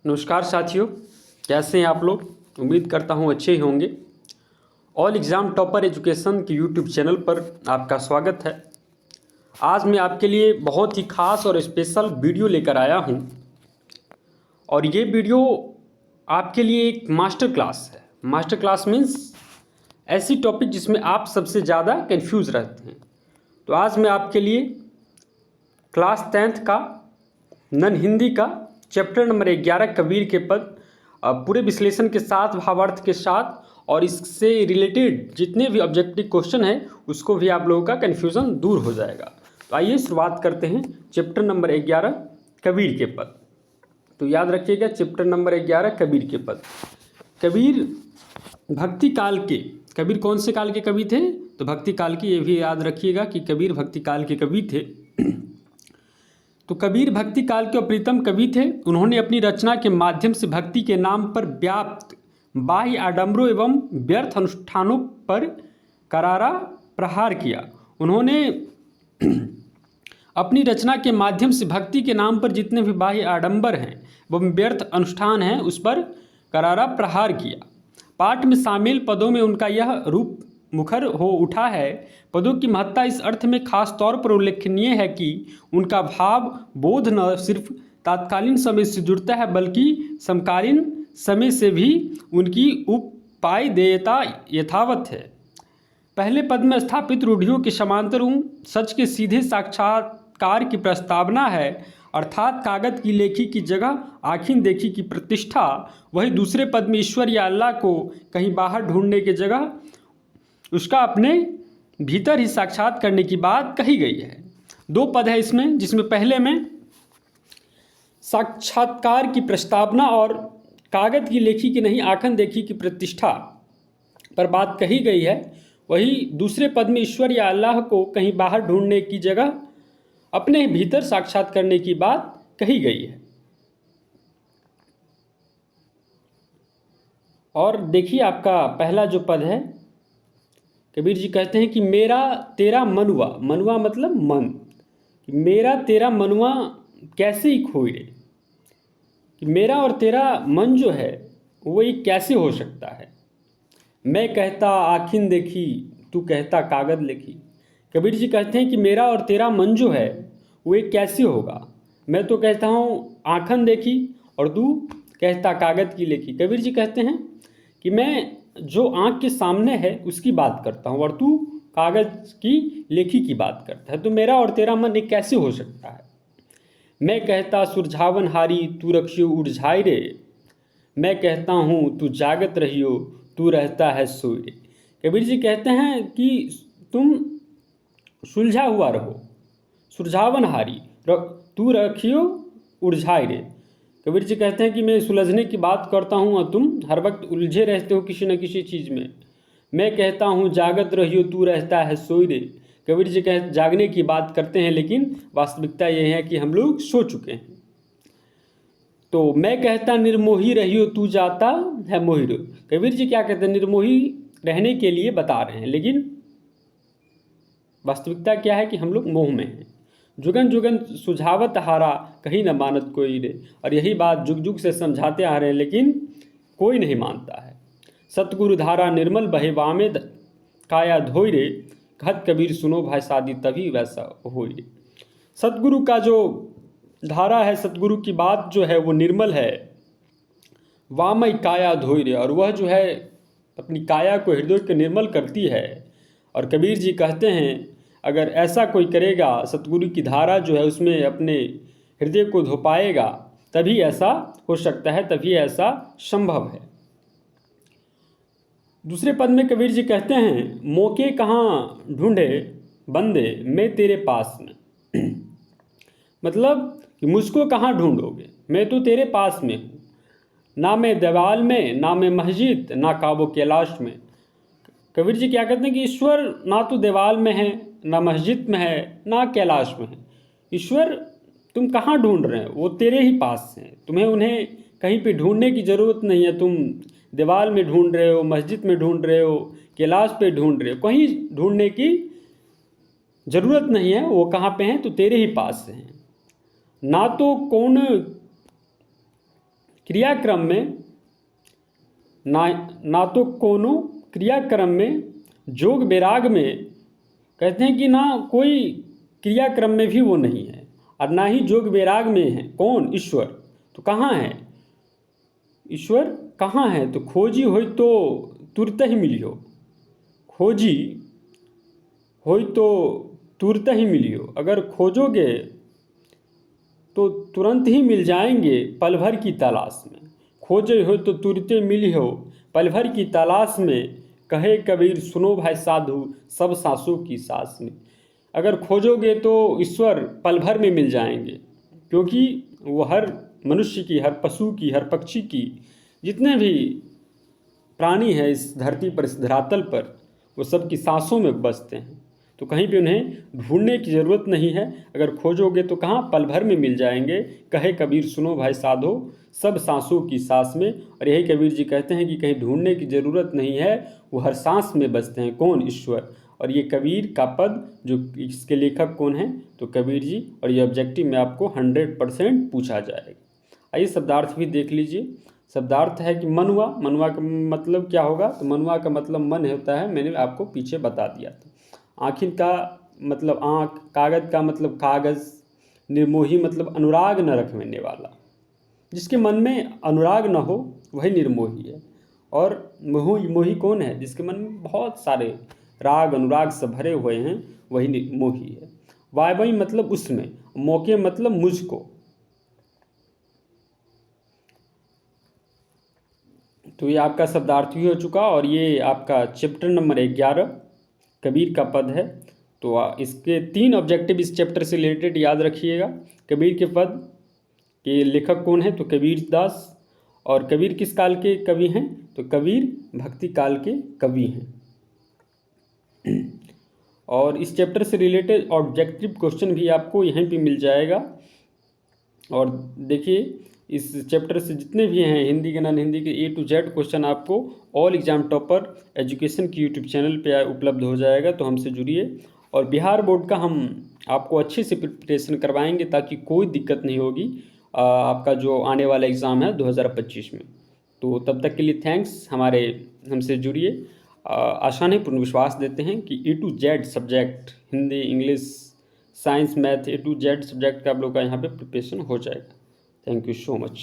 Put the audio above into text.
नमस्कार साथियों, कैसे हैं आप लोग। उम्मीद करता हूं अच्छे ही होंगे। ऑल एग्ज़ाम टॉपर एजुकेशन के यूट्यूब चैनल पर आपका स्वागत है। आज मैं आपके लिए बहुत ही ख़ास और स्पेशल वीडियो लेकर आया हूं और ये वीडियो आपके लिए एक मास्टर क्लास है। मास्टर क्लास मीन्स ऐसी टॉपिक जिसमें आप सबसे ज़्यादा कंफ्यूज रहते हैं। तो आज मैं आपके लिए क्लास 10th का नन हिंदी का चैप्टर नंबर 11 कबीर के पद पूरे विश्लेषण के साथ, भावार्थ के साथ और इससे रिलेटेड जितने भी ऑब्जेक्टिव क्वेश्चन हैं उसको भी आप लोगों का कन्फ्यूज़न दूर हो जाएगा। तो आइए शुरुआत करते हैं चैप्टर नंबर 11 कबीर के पद। तो याद रखिएगा चैप्टर नंबर 11 कबीर के पद। कबीर भक्ति काल के, कबीर कौन से काल के कवि थे? तो भक्ति काल के। ये भी याद रखिएगा कि कबीर भक्ति काल के कवि थे। तो कबीर भक्ति काल के प्रीतम कवि थे। उन्होंने अपनी रचना के माध्यम से भक्ति के नाम पर व्याप्त बाह्य आडंबरों एवं व्यर्थ अनुष्ठानों पर करारा प्रहार किया। उन्होंने अपनी रचना के माध्यम से भक्ति के नाम पर जितने भी बाह्य आडंबर हैं एवं व्यर्थ अनुष्ठान हैं उस पर करारा प्रहार किया। पाठ में शामिल पदों में उनका यह रूप मुखर हो उठा है। पदों की महत्ता इस अर्थ में खास तौर पर उल्लेखनीय है कि उनका भाव बोध न सिर्फ तात्कालीन समय से जुड़ता है बल्कि समकालीन समय से भी उनकी उपादेयता यथावत है। पहले पद में स्थापित रूढ़ियों के समांतर सच के सीधे साक्षात्कार की प्रस्तावना है, अर्थात कागज की लेखी की जगह आँखीं देखी की प्रतिष्ठा। वही दूसरे पद में ईश्वर या अल्लाह को कहीं बाहर ढूंढने की जगह उसका अपने भीतर ही साक्षात करने की बात कही गई है। दो पद है इसमें, जिसमें पहले में साक्षात्कार की प्रस्तावना और कागज की लेखी की नहीं आँखन देखी की प्रतिष्ठा पर बात कही गई है। वही दूसरे पद में ईश्वर या अल्लाह को कहीं बाहर ढूंढने की जगह अपने भीतर साक्षात करने की बात कही गई है। और देखिए आपका पहला जो पद है, कबीर जी कहते हैं कि मेरा तेरा मनुआ, मनुआ मतलब मन, मेरा तेरा मनुआ कैसे ही खोए रे, कि मेरा और तेरा मन जो है वो ये कैसे हो सकता है। मैं कहता आँखीं देखी, तू कहता कागज लिखी। कबीर जी कहते हैं कि मेरा और तेरा मन जो है वो ये कैसे होगा। मैं तो कहता हूँ आँखन देखी और तू कहता कागज की लिखी। कबीर जी कहते हैं कि मैं जो आँख के सामने है उसकी बात करता हूँ और तू कागज़ की लेखी की बात करता है। तो मेरा और तेरा मन एक कैसे हो सकता है। मैं कहता सुरझावन हारी, तू रखियो उड़झाई रे। मैं कहता हूँ तू जागत रहियो, तू रहता है सोए रे। कबीर जी कहते हैं कि तुम सुलझा हुआ रहो, सुरझावन हारी, तू रखियो उड़झाई रे। कबीर जी कहते हैं कि मैं सुलझने की बात करता हूँ और तुम हर वक्त उलझे रहते हो किसी न किसी चीज़ में। मैं कहता हूँ जागत रहियो, तू रहता है सोई रे। कबीर जी कहते जागने की बात करते हैं लेकिन वास्तविकता ये है कि हम लोग सो चुके हैं। तो मैं कहता निर्मोही रहियो, तू जाता है मोही रे। कबीर जी क्या कहते हैं, निर्मोही रहने के लिए बता रहे हैं लेकिन वास्तविकता क्या है कि हम लोग मोह में हैं। जुगन जुगन सुझावत हारा, कहीं न मानत कोई रे। और यही बात जुग जुग से समझाते आ रहे हैं लेकिन कोई नहीं मानता है। सतगुरु धारा निर्मल बहे वामे काया धोई रे। कहत कबीर सुनो भाई शादी तभी वैसा होई रे। सतगुरु का जो धारा है, सतगुरु की बात जो है वो निर्मल है, वामय काया धोई रे, और वह जो है अपनी काया को हृदय को निर्मल करती है। और कबीर जी कहते हैं अगर ऐसा कोई करेगा, सतगुरु की धारा जो है उसमें अपने हृदय को धो पाएगा, तभी ऐसा हो सकता है, तभी ऐसा संभव है। दूसरे पद में कबीर जी कहते हैं मौके कहाँ ढूंढे बंदे, मैं तेरे पास में। मतलब कि मुझको कहाँ ढूंढोगे, मैं तो तेरे पास में हूँ। ना मैं दीवाल में, ना मैं मस्जिद, ना काबो कैलाश में। कबीर जी क्या कहते हैं कि ईश्वर ना तो दीवाल में है, ना मस्जिद में है, ना कैलाश में है। ईश्वर तुम कहाँ ढूंढ रहे हो, वो तेरे ही पास हैं। तुम्हें उन्हें कहीं पे ढूंढने की ज़रूरत नहीं है। तुम दीवाल में ढूंढ रहे हो, मस्जिद में ढूंढ रहे हो, कैलाश पे ढूंढ रहे हो, कहीं ढूंढने की ज़रूरत नहीं है। वो कहाँ पे हैं, तो तेरे ही पास हैं। ना तो कौन क्रियाक्रम में ना ना तो कोनो क्रियाक्रम में जोग वैराग में कहते हैं कि ना कोई क्रियाक्रम में भी वो नहीं है और ना ही जोग वैराग में है। कौन? ईश्वर। तो कहाँ है ईश्वर? कहाँ है? तो खोजी होई तो तुरत ही मिलियो, खोजी होई तो तुरत ही मिलियो। अगर खोजोगे तो तुरंत ही मिल जाएंगे पल भर की तलाश में। खोजे हो तो तुरते मिली हो पल भर की तलाश में, कहे कबीर सुनो भाई साधु सब सांसों की सांस में। अगर खोजोगे तो ईश्वर पल भर में मिल जाएंगे, क्योंकि वो हर मनुष्य की, हर पशु की, हर पक्षी की, जितने भी प्राणी हैं इस धरती पर, इस धरातल पर, वो सब की सांसों में बसते हैं। तो कहीं भी उन्हें ढूंढने की ज़रूरत नहीं है। अगर खोजोगे तो कहाँ, पल भर में मिल जाएंगे। कहे कबीर सुनो भाई साधो सब सांसों की सांस में। और यही कबीर जी कहते हैं कि कहीं ढूंढने की ज़रूरत नहीं है, वो हर सांस में बसते हैं। कौन? ईश्वर। और ये कबीर का पद, जो इसके लेखक कौन हैं? तो कबीर जी। और ये ऑब्जेक्टिव में आपको 100% पूछा जाएगा। आइए शब्दार्थ भी देख लीजिए। शब्दार्थ है कि मनुआ। मनुआ का मतलब क्या होगा? तो मनुआ का मतलब मन होता है, मैंने आपको पीछे बता दिया था। आखिर का मतलब आँख, कागज का मतलब कागज़, निर्मोही मतलब अनुराग न रखने वाला। जिसके मन में अनुराग न हो वही निर्मोही है। और मोही कौन है? जिसके मन में बहुत सारे राग अनुराग से भरे हुए हैं, वही मोही है। वायवई मतलब उसमें, मौके मतलब मुझको। तो ये आपका शब्दार्थ भी हो चुका। और ये आपका चैप्टर नंबर 11 कबीर का पद है। तो इसके 3 ऑब्जेक्टिव इस चैप्टर से रिलेटेड याद रखिएगा। कबीर के पद के लेखक कौन है? तो कबीर दास। और कबीर किस काल के कवि हैं? तो कबीर भक्ति काल के कवि हैं। और इस चैप्टर से रिलेटेड ऑब्जेक्टिव क्वेश्चन भी आपको यहीं पे मिल जाएगा। और देखिए, इस चैप्टर से जितने भी हैं हिंदी के, नॉन हिंदी के, A to Z क्वेश्चन आपको ऑल एग्ज़ाम टॉपर एजुकेशन की यूट्यूब चैनल पे उपलब्ध हो जाएगा। तो हमसे जुड़िए। और बिहार बोर्ड का हम आपको अच्छे से प्रिपरेशन करवाएंगे, ताकि कोई दिक्कत नहीं होगी आपका जो आने वाला एग्ज़ाम है 2025 में। तो तब तक के लिए थैंक्स। हमसे जुड़िए। आशा नहीं, पूर्ण विश्वास देते हैं कि A to Z subject, Hindi, English, science, math, A to Z subject का आप लोग का यहाँ पे प्रिपरेशन हो जाएगा। Thank you so much.